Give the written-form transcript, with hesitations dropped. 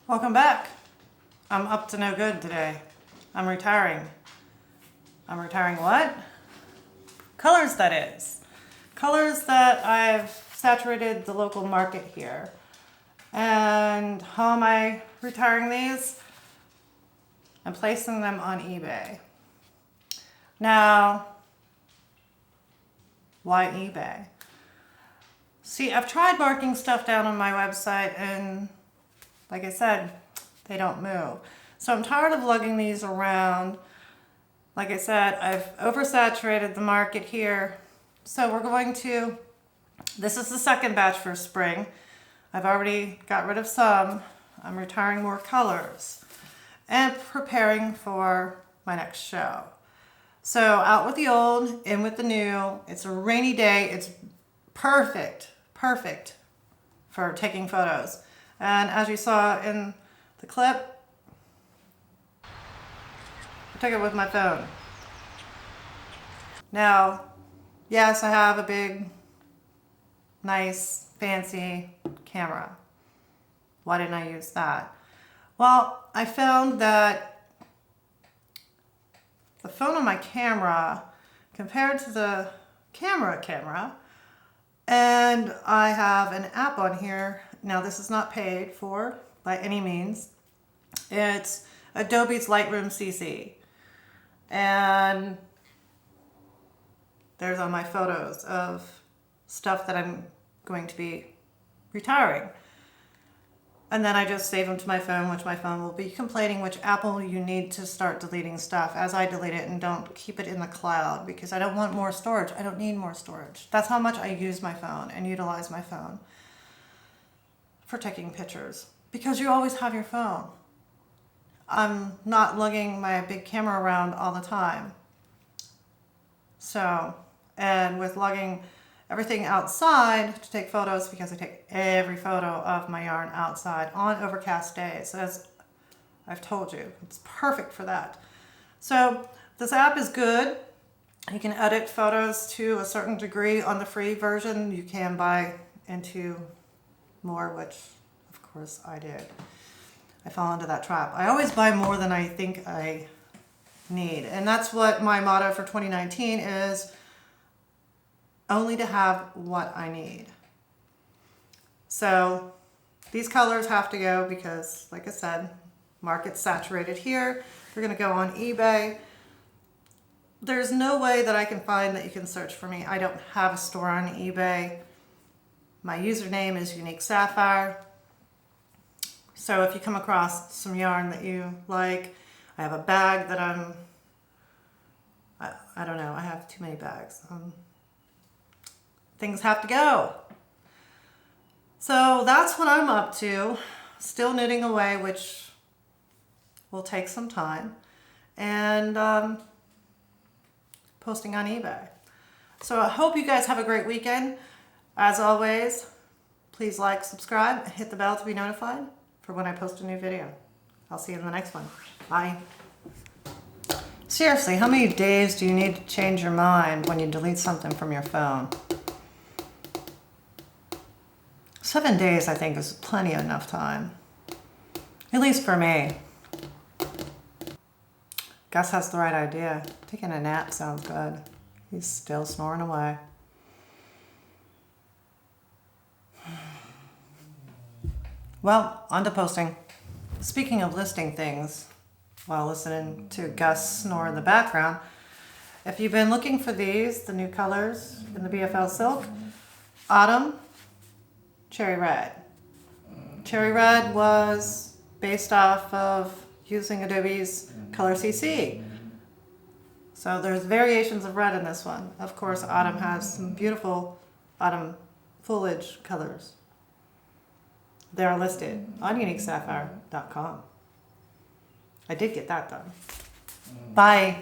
Welcome back. I'm up to no good today. I'm retiring. I'm retiring what? Colors, that is. Colors that I've saturated the local market here. And how am I retiring these? I'm placing them on eBay. Now, why eBay? See, I've tried marking stuff down on my website and like I said, they don't move. So I'm tired of lugging these around. Like I said, I've oversaturated the market here. So we're going to, this is the second batch for spring. I've already got rid of some. I'm retiring more colors and preparing for my next show. So out with the old, in with the new. It's a rainy day. It's perfect for taking photos. And as you saw in the clip, I took it with my phone. Now, yes, I have a big, nice, fancy camera. Why didn't I use that? Well, I found that the phone on my camera compared to the camera, and I have an app on here. Now this is not paid for by any means. It's Adobe's Lightroom CC. And there's all my photos of stuff that I'm going to be retiring. And then I just save them to my phone, which my phone will be complaining which Apple you need to start deleting stuff as I delete it, and don't keep it in the cloud because I don't want more storage. I don't need more storage. That's how much I use my phone and utilize my phone for taking pictures, because you always have your phone. I'm not lugging my big camera around all the time. So, and with lugging everything outside to take photos, because I take every photo of my yarn outside on overcast days. As I've told you, it's perfect for that. So this app is good. You can edit photos to a certain degree on the free version. You can buy into more, which of course I did. I fell into that trap. I always buy more than I think I need. And that's what my motto for 2019 is. Only to have what I need. So these colors have to go because, like I said, market's saturated here. They're going to go on eBay. There's no way that I can find that you can search for me. I don't have a store on eBay. My username is Unique Sapphire. So if you come across some yarn that you like, I have a bag that I don't know, I have too many bags. Things have to go. So that's what I'm up to. Still knitting away, which will take some time. And posting on eBay. So I hope you guys have a great weekend. As always, please like, subscribe, and hit the bell to be notified for when I post a new video. I'll see you in the next one. Bye. Seriously, how many days do you need to change your mind when you delete something from your phone? 7 days, I think, is plenty enough time. At least for me. Gus has the right idea. Taking a nap sounds good. He's still snoring away. Well, on to posting. Speaking of listing things, while listening to Gus snore in the background, if you've been looking for these, the new colors in the BFL silk, autumn, cherry red. Cherry red was based off of using Adobe's Color CC. So there's variations of red in this one. Of course, autumn has some beautiful autumn foliage colors. They are listed on uniquesapphire.com. I did get that done. Bye.